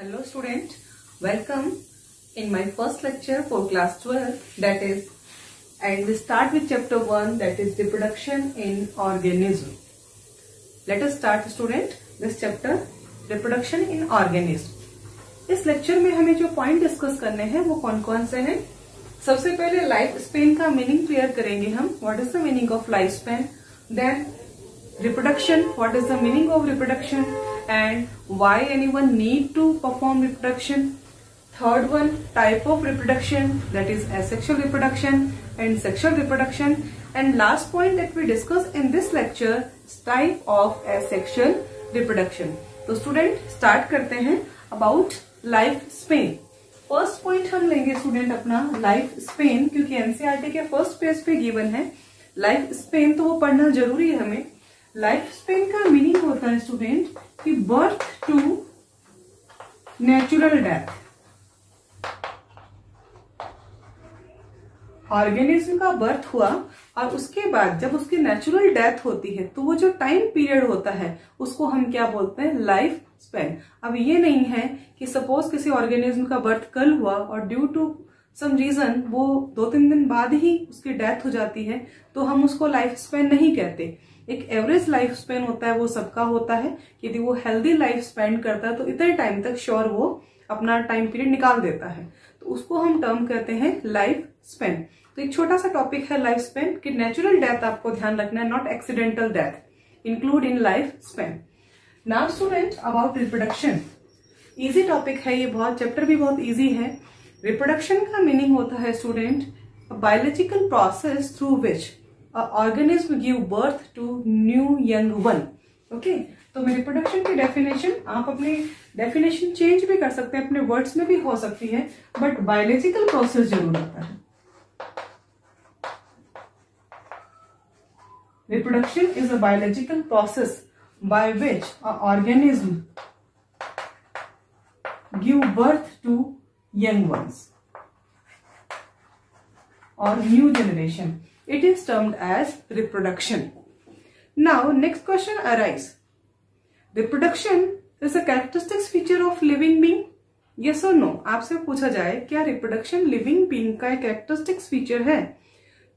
Hello student, welcome in my first lecture for class 12, that is, and we start with chapter 1, that is reproduction in organism. Let us start student this chapter reproduction in organism. इस lecture में हमें जो point discuss करने हैं वो कौन कौन से हैं। सबसे पहले लाइफ स्पेन का मीनिंग क्लियर करेंगे हम, what is the meaning of life span. Then reproduction, what is the meaning of reproduction and why anyone need to perform reproduction. Third one, type of reproduction, that is asexual reproduction and sexual reproduction. And last point that we discuss in this lecture, type of asexual reproduction. तो student start करते हैं about life Spain. First point हम लेंगे student अपना life span, क्योंकि NCERT के first page पे given है लाइफ स्पेन, तो वो पढ़ना जरूरी है हमें। लाइफ स्पेन का मीनिंग होता है स्टूडेंट कि birth to natural death. Organism का बर्थ हुआ और उसके बाद जब उसकी नेचुरल डेथ होती है तो वो जो टाइम पीरियड होता है उसको हम क्या बोलते हैं, लाइफ स्पेन। अब ये नहीं है कि सपोज किसी ऑर्गेनिज्म का बर्थ कल हुआ और ड्यू टू सम रीजन वो 2-3 दिन बाद ही उसकी डेथ हो जाती है तो हम उसको लाइफ स्पेन नहीं कहते। एक एवरेज लाइफ स्पेन होता है, वो सबका होता है। यदि वो हेल्दी लाइफ स्पेंड करता है तो इतने टाइम तक श्योर वो अपना टाइम पीरियड निकाल देता है, तो उसको हम टर्म कहते हैं लाइफ स्पेन। तो एक छोटा सा टॉपिक है लाइफ स्पेन कि नेचुरल डेथ आपको ध्यान रखना है, not accidental death include in life span. Now student about reproduction, easy topic है ये, बहुत चैप्टर भी बहुत इजी है। रिप्रोडक्शन का मीनिंग होता है student biological process through which organism give birth to new young one. Okay, तो रिप्रोडक्शन की डेफिनेशन आप अपनी डेफिनेशन चेंज भी कर सकते हैं, अपने वर्ड्स में भी हो सकती है, बट बायोलॉजिकल प्रोसेस जरूर होता है। Reproduction is a biological process by which a organism give birth to young ones or new generation. It is termed as reproduction. Now next question arises. Reproduction is a characteristic feature of living being? Yes or no? आपसे पूछा जाए क्या reproduction living being का एक characteristic feature है,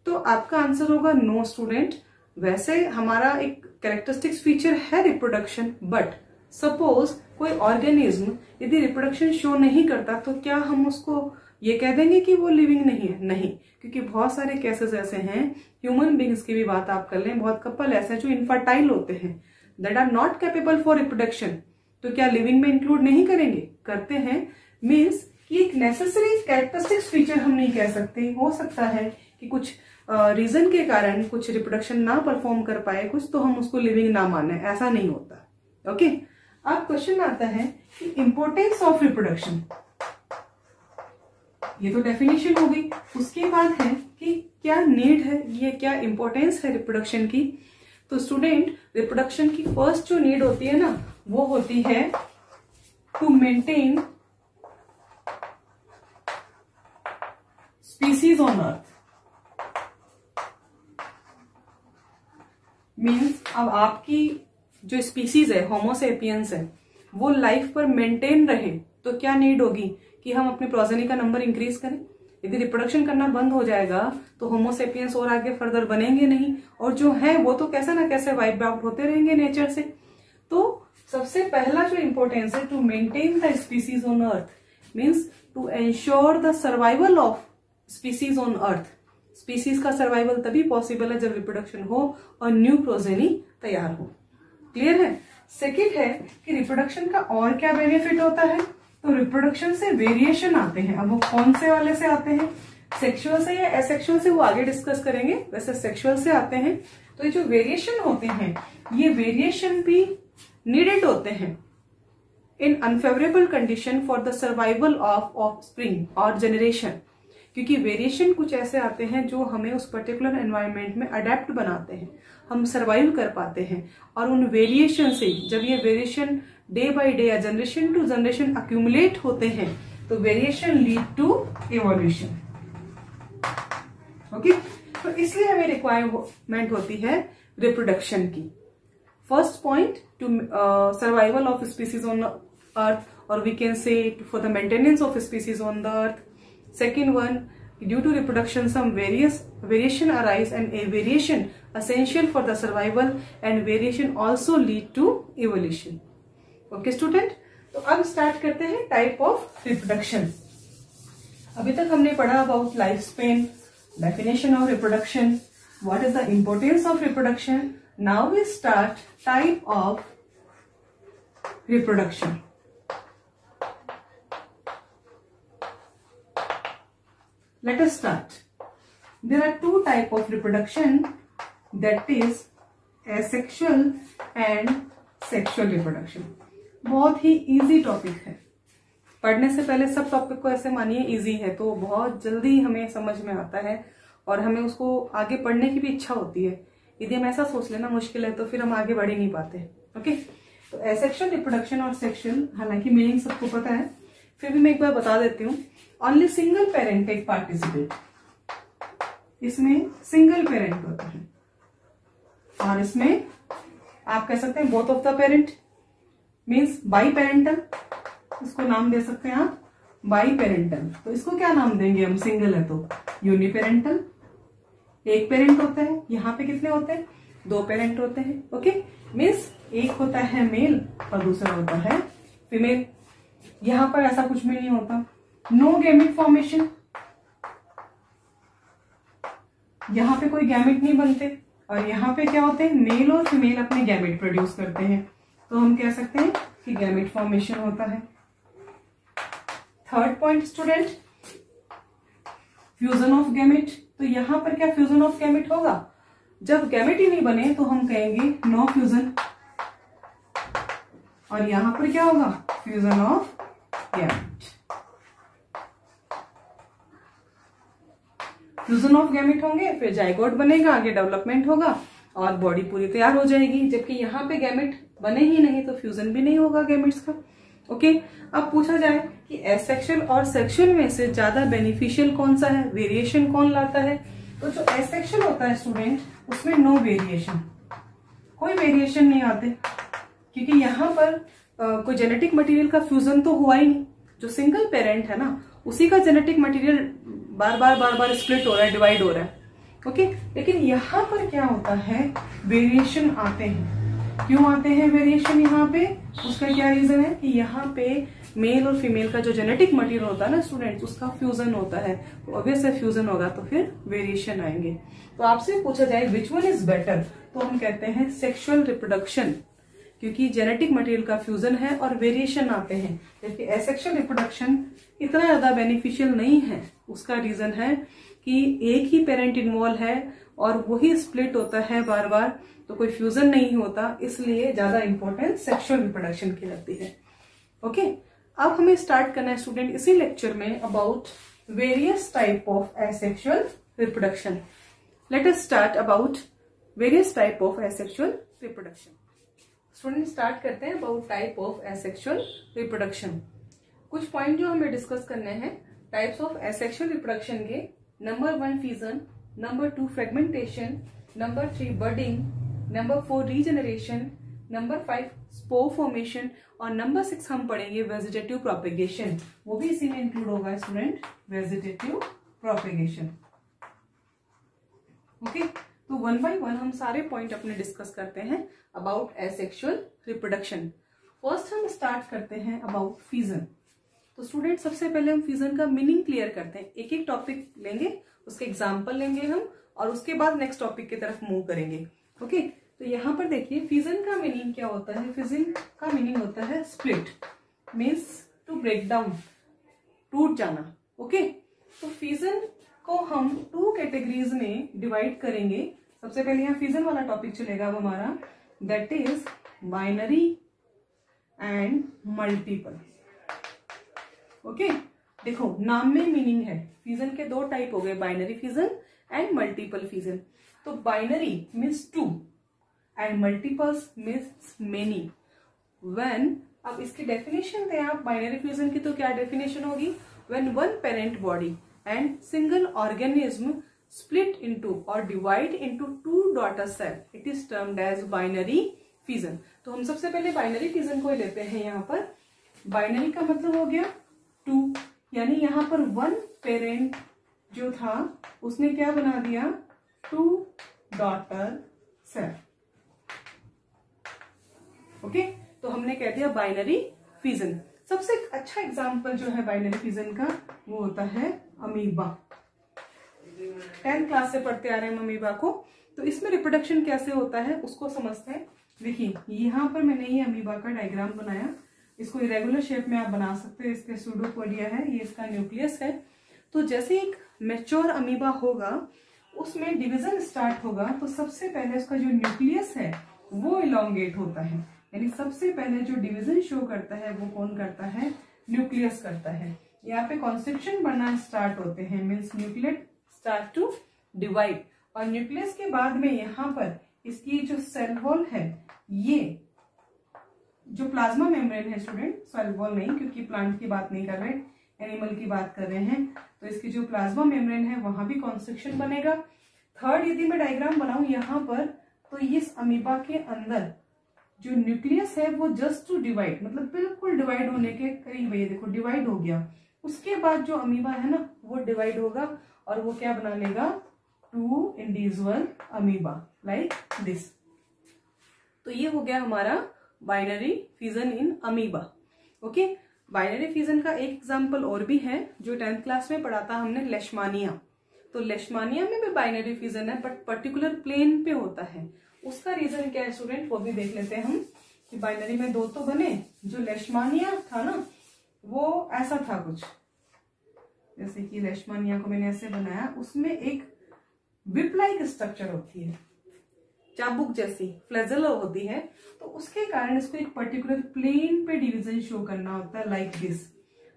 तो आपका answer होगा no स्टूडेंट। वैसे हमारा एक characteristic feature है reproduction, but suppose कोई organism यदि reproduction शो नहीं करता तो क्या हम उसको ये कह देंगे कि वो लिविंग नहीं है? नहीं, क्योंकि बहुत सारे केसेस ऐसे हैं, ह्यूमन बींग्स की भी बात आप कर लें, बहुत कपल ऐसे हैं जो इनफर्टाइल होते हैं, that are not capable for reproduction, तो क्या लिविंग में इंक्लूड नहीं करेंगे? करते हैं। मीन्स कि एक नेसेसरी कैरेक्टरिस्टिक्स फीचर हम नहीं कह सकते। हो सकता है कि कुछ रीजन के कारण कुछ रिप्रोडक्शन ना परफॉर्म कर पाए कुछ, तो हम उसको लिविंग ना माने, ऐसा नहीं होता। ओके, अब क्वेश्चन आता है कि इंपोर्टेंस ऑफ रिप्रोडक्शन। ये तो डेफिनेशन हो गई, उसके बाद है कि क्या नीड है, ये क्या इंपॉर्टेंस है रिप्रोडक्शन की। तो स्टूडेंट रिप्रोडक्शन की फर्स्ट जो नीड होती है ना, वो होती है to maintain species on earth. Means अब आपकी जो स्पीसीज है, होमो सेपियंस है, वो लाइफ पर मेंटेन रहे तो क्या नीड होगी कि हम अपने प्रोजेनी का नंबर इंक्रीज करें। यदि रिप्रोडक्शन करना बंद हो जाएगा तो होमो सेपियंस और आगे फर्दर बनेंगे नहीं, और जो है वो तो कैसे ना कैसे वाइप आउट होते रहेंगे नेचर से। तो सबसे पहला जो इंपॉर्टेंस है, to maintain the species on earth, means to ensure the survival of species on earth. Species का सर्वाइवल तभी पॉसिबल है जब रिप्रोडक्शन हो और न्यू प्रोजेनी तैयार हो। क्लियर है? सेकेंड है कि रिप्रोडक्शन का और क्या बेनिफिट होता है, तो रिप्रोडक्शन से वेरिएशन आते हैं। अब वो कौन से वाले से आते हैं, सेक्सुअल से या एसेक्सुअल से, वो आगे डिस्कस करेंगे। वैसे सेक्सुअल से आते हैं। तो ये जो वेरिएशन होते हैं, ये वेरिएशन भी नीडेड होते हैं in unfavourable condition for the survival of offspring और जनरेशन, क्योंकि वेरिएशन कुछ ऐसे आते हैं जो हमें उस पर्टिकुलर एनवायरनमेंट में अडेप्ट बनाते हैं, हम सर्वाइव कर पाते हैं। और उन वेरिएशन से जब ये वेरिएशन डे बाय डे या जनरेशन टू जनरेशन अक्यूमुलेट होते हैं तो variation lead to evolution. Okay, तो इसलिए हमें रिक्वायरमेंट होती है रिप्रोडक्शन की। First point, to survival of species on earth or we can say for the maintenance of species on the earth. Second one, due to reproduction some variation arise, and a variation essential for the survival and variation also lead to evolution. Okay student, तो अब start करते हैं type of reproduction. अभी तक हमने पढ़ा about life span, definition of reproduction, what is the importance of reproduction. Now we start type of reproduction. Let us start. There are two types of reproduction, that is asexual and sexual reproduction. बहुत ही easy topic है. पढ़ने से पहले सब topic को ऐसे मानिए easy है, तो बहुत जल्दी हमें समझ में आता है और हमें उसको आगे पढ़ने की भी इच्छा होती है. यदि हम ऐसा सोच लेना मुश्किल है तो फिर हम आगे बढ़ ही नहीं पाते. ओके, तो एसेक्सुअल रिप्रोडक्शन और सेक्सुअल, हालांकि मीनिंग सबको पता है, फिर भी मैं एक बार बता देती हूँ. Only single parent take participate. इसमें सिंगल पेरेंट होता है और इसमें आप कह सकते हैं both of the parent, means biparental. इसको नाम दे सकते हैं आप बाई पेरेंटल. तो इसको क्या नाम देंगे हम, सिंगल है तो यूनिपेरेंटल. एक पेरेंट होता है. यहाँ पे कितने होते हैं, दो पेरेंट होते हैं. ओके, मीन्स एक होता है मेल और दूसरा होता है फीमेल. यहाँ पर ऐसा कुछ भी नहीं होता. नो गैमेट फॉर्मेशन, यहाँ पे कोई गैमेट नहीं बनते. और यहाँ पे क्या होते हैं, मेल और फीमेल अपने गैमेट प्रोड्यूस करते हैं, तो हम कह सकते हैं कि गैमेट फॉर्मेशन होता है. Third point student, fusion of gamete. तो यहाँ पर क्या फ्यूजन ऑफ गैमेट होगा, जब गैमेट ही नहीं बने तो हम कहेंगे नो फ्यूजन. और यहाँ पर क्या होगा, fusion of gamete. Fusion of gamete होंगे, फिर जाइगोट बनेगा, आगे डेवलपमेंट होगा और बॉडी पूरी तैयार हो जाएगी. जबकि यहाँ पे गैमेट बने ही नहीं तो फ्यूजन भी नहीं होगा गैमेट्स का. ओके, अब पूछा जाए कि एसेक्सुअल और सेक्सुअल में से ज्यादा बेनिफिशियल कौन सा है, वेरिएशन कौन लाता है. तो जो एसेक्सुअल होता है स्टूडेंट, उसमें नो वेरिएशन, कोई वेरिएशन नहीं आते, क्योंकि यहाँ पर कोई जेनेटिक मटेरियल का फ्यूजन तो हुआ ही नहीं. जो सिंगल पेरेंट है ना, उसी का जेनेटिक मटेरियल बार बार स्प्लिट हो रहा है, डिवाइड हो रहा है. ओके, लेकिन यहाँ पर क्या होता है, वेरिएशन आते हैं. क्यों आते हैं वेरिएशन यहाँ पे, उसका क्या रीजन है कि यहाँ पे मेल और फीमेल का जो जेनेटिक मटेरियल होता है ना स्टूडेंट, उसका फ्यूजन होता है. तो ऑब्वियस है फ्यूजन होगा तो फिर वेरिएशन आएंगे. तो आपसे पूछा जाए विच वन इज बेटर, तो हम कहते हैं सेक्सुअल रिप्रोडक्शन, क्योंकि जेनेटिक मटेरियल का फ्यूजन है और वेरिएशन आते हैं. जबकि एसेक्सुअल रिप्रोडक्शन इतना ज्यादा बेनिफिशियल नहीं है. उसका रीजन है कि एक ही पेरेंट इन्वॉल्व है और वही स्प्लिट होता है बार बार, तो कोई फ्यूजन नहीं होता, इसलिए ज्यादा इंपॉर्टेंस सेक्सुअल रिप्रोडक्शन की लगती है. ओके, अब हमें स्टार्ट करना है स्टूडेंट इसी लेक्चर में about various type of asexual reproduction. Let us start about various type of asexual reproduction. Student start करते हैं about type of asexual reproduction. कुछ पॉइंट जो हमें डिस्कस करने हैं टाइप्स ऑफ एसेक्सुअल रिप्रोडक्शन के. Number 1 fusion, number 2 fragmentation, number 3 budding, number 4 regeneration, number 5 spore formation और number 6 हम पढ़ेंगे वेजिटेटिव प्रोपेगेशन. वो भी इसी में इंक्लूड होगा स्टूडेंट, वेजिटेटिव प्रोपेगेशन. ओके, तो 1 by 1 हम सारे पॉइंट अपने डिस्कस करते हैं अबाउट एसेक्सुअल रिप्रोडक्शन. फर्स्ट हम स्टार्ट करते हैं अबाउट फ्यूजन. तो स्टूडेंट सबसे पहले हम फ्यूजन का मीनिंग क्लियर करते हैं. एक एक टॉपिक लेंगे, उसके एग्जाम्पल लेंगे हम और उसके बाद नेक्स्ट टॉपिक की तरफ मूव करेंगे. ओके, तो यहाँ पर देखिए फ्यूजन का मीनिंग क्या होता है. फ्यूजन का मीनिंग होता है split, means to break down, टूट जाना. ओके, तो फ्यूजन को हम 2 कैटेगरीज में डिवाइड करेंगे. सबसे पहले यहाँ फ्यूजन वाला टॉपिक चलेगा अब हमारा, that is binary and multiple. Okay, देखो नाम में मीनिंग है. फ्यूजन के 2 टाइप हो गए, binary fusion and multiple fusion. तो binary means 2 and multiples means many. When, अब इसकी डेफिनेशन थे आप बाइनरी फ्यूजन की, तो क्या डेफिनेशन होगी, when one parent body and single organism split into or divide into 2 daughter cell, it is termed as binary fission. तो हम सबसे पहले बाइनरी फिजन को लेते हैं यहाँ पर. बाइनरी का मतलब हो गया 2, यानी यहां पर 1 पेरेंट जो था उसने क्या बना दिया, 2 डॉटर सेल। ओके, तो हमने कह दिया बाइनरी फिजन। सबसे अच्छा एग्जांपल जो है बाइनरी फिजन का वो होता है अमीबा। 10th क्लास से पढ़ते आ रहे हैं अमीबा को, तो इसमें रिप्रोडक्शन कैसे होता है उसको समझते हैं। देखिए यहां पर मैंने ये अमीबा का डायग्राम बनाया, इसको इरेगुलर शेप में आप बना सकते हैं। इसके सूडोपोडिया है, ये इसका न्यूक्लियस है। तो जैसे एक मैच्योर अमीबा होगा उसमें डिवीजन स्टार्ट होगा, तो सबसे पहले उसका जो न्यूक्लियस है वो इलोंगेट होता है, यानी सबसे पहले जो डिवीजन शो करता है वो कौन करता है, न्यूक्लियस करता है। यहाँ पे कॉन्स्ट्रिक्शन बनना स्टार्ट होते हैं, means nuclei start to divide, और न्यूक्लियस के बाद में यहाँ पर इसकी जो सेल वॉल है, ये जो प्लाज्मा मेम्ब्रेन है स्टूडेंट, सेल वॉल नहीं क्योंकि प्लांट की बात नहीं कर रहे, एनिमल की बात कर रहे हैं, तो इसकी जो प्लाज्मा मेम्ब्रेन है वहां भी कॉन्स्ट्रिक्शन बनेगा। थर्ड यदि मैं डायग्राम बनाऊं यहाँ पर, तो इस अमीबा के अंदर जो न्यूक्लियस है वो जस्ट टू डिवाइड, मतलब बिल्कुल डिवाइड होने के करीब, ये देखो डिवाइड हो गया। उसके बाद जो अमीबा है ना वो डिवाइड होगा और वो क्या बना लेगा, 2 इंडिविजुअल अमीबा लाइक दिस। तो ये हो गया हमारा binary fission in amoeba. Okay, binary fission का एक एग्जांपल और भी है जो 10th क्लास में पढ़ा था हमने, लेशमानिया। तो लेशमानिया में भी बाइनरी फिजन है बट पर्टिकुलर प्लेन पे होता है। उसका रीजन क्या है स्टूडेंट, वो भी देख लेते हैं हम कि बाइनरी में 2 तो बने, जो लेशमानिया था ना वो ऐसा था कुछ, जैसे कि लेशमानिया को मैंने ऐसे बनाया, उसमें एक विप लाइक स्ट्रक्चर होती है, चाबुक जैसी फ्लैजेला होती है, तो उसके कारण इसको एक पर्टिकुलर प्लेन पे डिवीजन शो करना होता है लाइक दिस।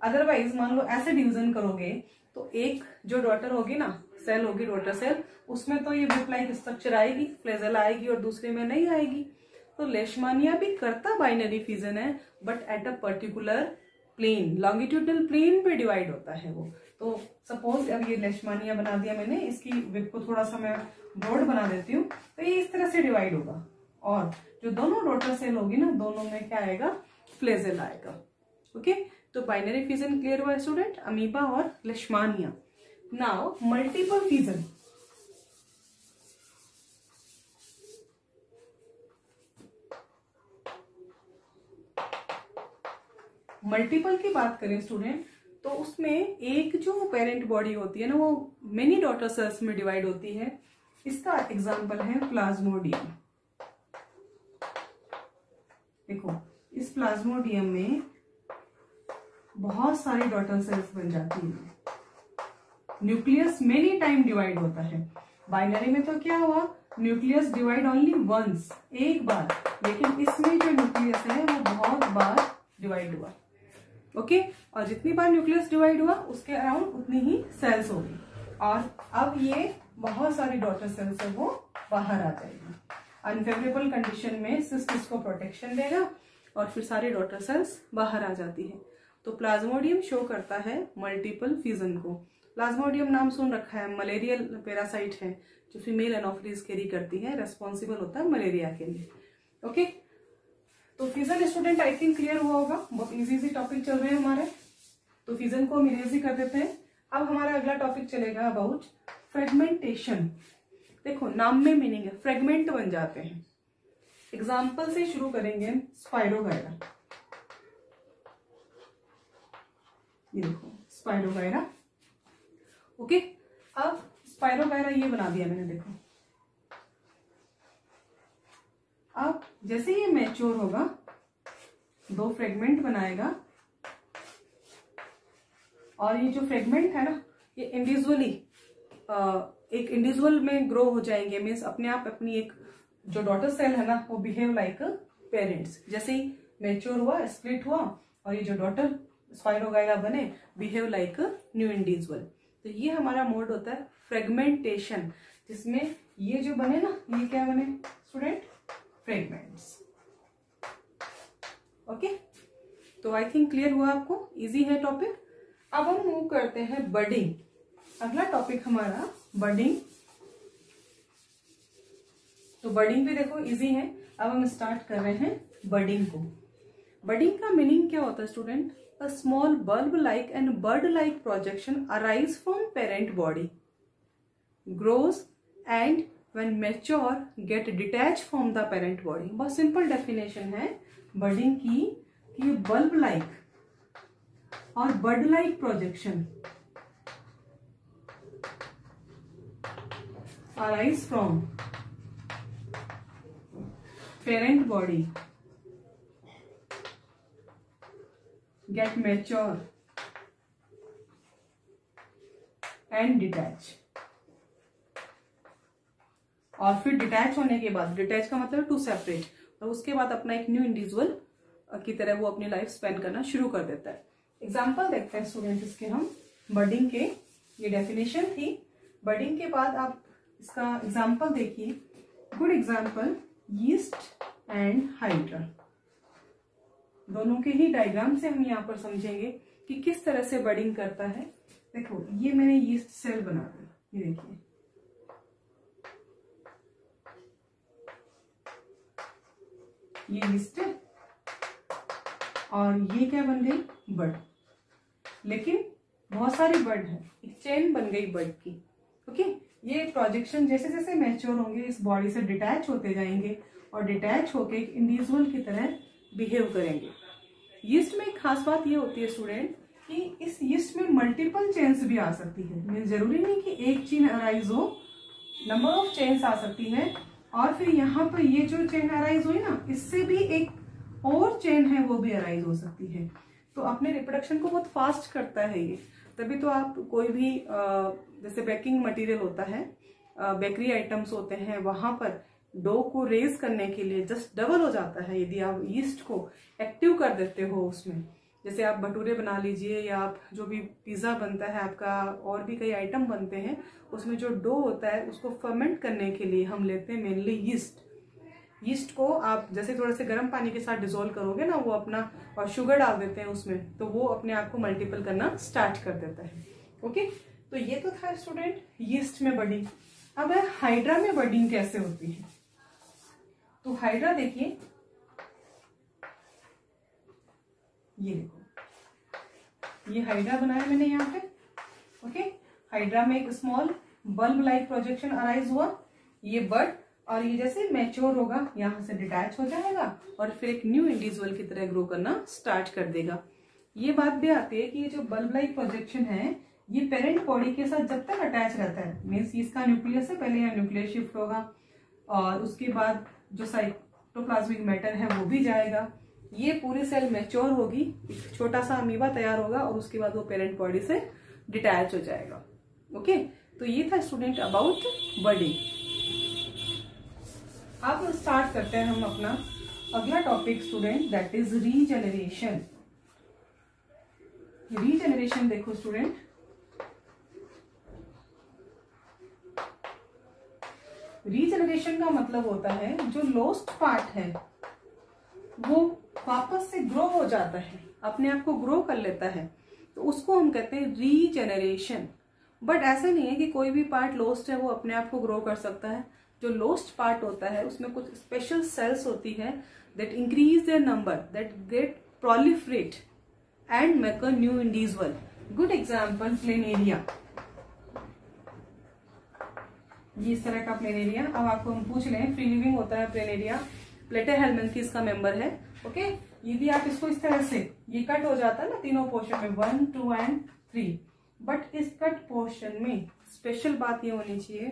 अदरवाइज मान लो ऐसे डिवीजन करोगे तो एक जो डॉटर होगी ना, सेल होगी डॉटर सेल, उसमें तो ये विप लाइक स्ट्रक्चर आएगी, फ्लैजेला आएगी, और दूसरे में नहीं आएगी। तो लेशमानिया भी करता बाइनरी फिजन है but at a particular plane, longitudinal plane पे डिवाइड होता है वो। तो सपोज अब ये लेशमानिया बना दिया मैंने, इसकी विप को थोड़ा सा मैं ब्रॉड बना देती हूँ, तो ये इस तरह से डिवाइड होगा, और जो दोनों डॉटर सेल होगी ना दोनों में क्या आएगा, फ्लेजेल आएगा। ओके, तो बाइनरी फिजन क्लियर हुआ स्टूडेंट, अमीबा और लेशमानिया। Now multiple fission. मल्टीपल की बात करें स्टूडेंट, तो उसमें एक जो पेरेंट बॉडी होती है ना वो मेनी डॉटर सेल्स में डिवाइड होती है। इसका एग्जांपल है प्लाज्मोडियम। देखो इस प्लाज्मोडियम में बहुत सारी डॉटर सेल्स बन जाती है, न्यूक्लियस मेनी टाइम डिवाइड होता है। बाइनरी में तो क्या हुआ, न्यूक्लियस डिवाइड ओनली वंस, एक बार, लेकिन इसमें जो न्यूक्लियस है वो बहुत बार डिवाइड हुआ। ओके, और जितनी बार न्यूक्लियस डिवाइड हुआ उसके अराउंड उतनी ही सेल्स होगी, और अब ये बहुत सारी डॉटर सेल्स है वो बाहर आ जाएगी। अनफेवरेबल कंडीशन में सिस्ट इसको प्रोटेक्शन देगा और फिर सारी डॉटर सेल्स बाहर आ जाती है। तो प्लाज्मोडियम शो करता है मल्टीपल फिजन को। प्लाज्मोडियम नाम सुन रखा है, मलेरियल पैरासाइट है जो फीमेल एनोफिलीज कैरी करती है, रेस्पॉन्सिबल होता है मलेरिया के लिए। ओके, तो fission student I think clear हुआ होगा, बहुत इजी टॉपिक चल रहे हैं हमारे, तो फिजन को हम इरेज ही कर देते हैं। अब हमारा अगला टॉपिक चलेगा अबाउट फ्रेगमेंटेशन। देखो नाम में मीनिंग है, फ्रेगमेंट बन जाते हैं। एग्जाम्पल से शुरू करेंगे, स्पाइरोगायरा। ये देखो स्पाइरोगायरा। ओके, अब स्पाइरोगायरा ये बना दिया मैंने, देखो अब जैसे ये मैच्योर होगा 2 फ्रेगमेंट बनाएगा, और ये जो फ्रेगमेंट है ना ये इंडिविजुअली एक इंडिविजुअल में ग्रो हो जाएंगे, मीन्स अपने आप अपनी एक जो डॉटर सेल है ना वो बिहेव लाइक पेरेंट्स। जैसे ही मैच्योर हुआ, स्प्लिट हुआ, और ये जो डॉटर स्पाइरोगायरा बने बिहेव लाइक न्यू इंडिविजुअल। तो ये हमारा मोड होता है फ्रेगमेंटेशन, जिसमें ये जो बने ना ये क्या बने स्टूडेंट, फ्रेगमेंट्स। ओके, तो आई थिंक क्लियर हुआ आपको, इजी है टॉपिक। अब हम मूव करते हैं बडिंग। अगला टॉपिक हमारा बडिंग। तो बडिंग भी देखो इजी है। अब हम स्टार्ट कर रहे हैं बडिंग को। बडिंग का मीनिंग क्या होता है student? A small bulb like and bird like projection arise from parent body, grows and when mature get detach from the parent body. बहुत सिंपल डेफिनेशन है बडिंग की कि बल्ब लाइक और bird like projection arise from parent body, get mature and detach। और फिर detach होने के बाद, डिटैच का मतलब टू सेपरेट, और उसके बाद अपना एक न्यू इंडिविजुअल की तरह वो अपनी लाइफ स्पेंड करना शुरू कर देता है। एग्जाम्पल देखते हैं स्टूडेंट इसके हम बडिंग के। ये डेफिनेशन थी। बडिंग के बाद आप इसका एग्जाम्पल देखिए। Good example, yeast and hydra. दोनों के ही डायग्राम से हम यहाँ पर समझेंगे कि किस तरह से बडिंग करता है। देखो ये मैंने यीस्ट सेल बना दिया, ये देखिए, ये यीस्ट है और ये क्या बन गई? बड। लेकिन बहुत सारी बड है, एक चेन बन गई बड की। ओके, ये प्रोजेक्शन जैसे जैसे मैच्योर होंगे इस बॉडी से डिटैच होते जाएंगे और डिटैच होके एक इंडिविजुअल की तरह बिहेव करेंगे। यीस्ट में एक खास बात ये होती है स्टूडेंट कि इस यीस्ट में मल्टीपल चेन्स भी आ सकती है। जरूरी नहीं कि एक चेन अराइज हो, नंबर ऑफ चेन्स आ सकती है। और फिर यहाँ पर ये जो चेन अराइज हुई ना, इससे भी एक और चेन है वो भी अराइज हो सकती है। तो अपने रिप्रोडक्शन को बहुत फास्ट करता है ये। तभी तो आप कोई भी जैसे बेकिंग मटेरियल होता है, बेकरी आइटम्स होते हैं, वहां पर डो को रेज करने के लिए जस्ट डबल हो जाता है यदि आप यीस्ट को एक्टिव कर देते हो उसमें। जैसे आप भटूरे बना लीजिए या आप जो भी पिज्जा बनता है आपका, और भी कई आइटम बनते हैं, उसमें जो डो होता है उसको फर्मेंट करने के लिए हम लेते हैं मेनली यीस्ट। यीस्ट को आप जैसे थोड़े से गर्म पानी के साथ डिसोल्व करोगे ना, वो अपना, और शुगर डाल देते हैं उसमें, तो वो अपने आप को मल्टीपल करना स्टार्ट कर देता है। ओके, तो ये तो था स्टूडेंट यीस्ट में बडिंग। अब है हाइड्रा में बडिंग कैसे होती है। तो हाइड्रा देखिए, ये देखो, ये हाइड्रा बनाया मैंने यहाँ पे। ओके, हाइड्रा में एक small bulb like projection arise हुआ, ये बड, और ये जैसे मैच्योर होगा यहाँ से डिटैच हो जाएगा और फिर एक न्यू इंडिविजुअल की तरह ग्रो करना स्टार्ट कर देगा। ये बात भी आती है कि ये जो बल्ब लाइक प्रोजेक्शन है ये पेरेंट बॉडी के साथ जब तक अटैच रहता है, मीन्स इसका न्यूक्लियस है, पहले यहाँ न्यूक्लियस शिफ्ट होगा और उसके बाद जो साइटोप्लाज्मिक मैटर है वो भी जाएगा। ये पूरी सेल मैच्योर होगी, एक छोटा सा अमीबा तैयार होगा और उसके बाद वो पेरेंट बॉडी से डिटैच हो जाएगा। ओके, तो ये था स्टूडेंट अबाउट बडिंग। अब स्टार्ट करते हैं हम अपना अगला topic student, that is regeneration. Regeneration देखो स्टूडेंट, रीजेनरेशन का मतलब होता है जो लॉस्ट पार्ट है वो वापस से ग्रो हो जाता है, अपने आप को ग्रो कर लेता है, तो उसको हम कहते हैं रीजेनरेशन। बट ऐसा नहीं है कि कोई भी पार्ट लॉस्ट है वो अपने आप को ग्रो कर सकता है। जो लॉस्ट पार्ट होता है उसमें कुछ स्पेशल सेल्स होती है that increase their number, that get proliferate and make a new individual. Good example planaria, ये इस तरह का प्लेनेरिया। अब आपको हम पूछ रहे हैं, फ्री लिविंग होता है प्लेनेरिया, प्लेटेहेलमिन्थेस का मेंबर है। ओके, यदि आप इसको इस तरह से, ये कट हो जाता है ना तीनों पोर्शन में, 1, 2 एंड 3, बट इस कट पोर्शन में स्पेशल बात ये होनी चाहिए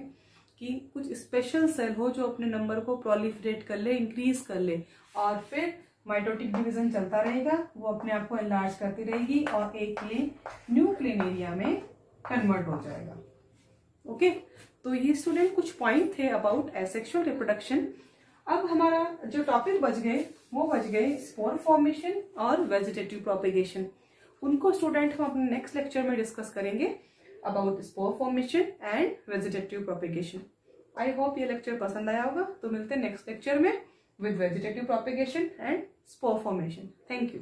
कि कुछ स्पेशल सेल हो जो अपने नंबर को प्रोलिफरेट कर ले, इंक्रीज कर ले, और फिर माइटोटिक डिवीजन चलता रहेगा, वो अपने आप को एनलार्ज करती रहेगी और एक ये न्यू प्लेनेरिया में कन्वर्ट हो जाएगा। ओके, तो ये स्टूडेंट कुछ पॉइंट थे अबाउट एसेक्सुअल रिप्रोडक्शन। अब हमारा जो टॉपिक बच गए वो बच गए स्पोर फॉर्मेशन और वेजिटेटिव प्रोपेगेशन। उनको स्टूडेंट हम अपने नेक्स्ट लेक्चर में डिस्कस करेंगे about spore formation and vegetative propagation. I hope ये लेक्चर पसंद आया होगा, तो मिलते हैं नेक्स्ट लेक्चर में with vegetative propagation and spore formation. Thank you.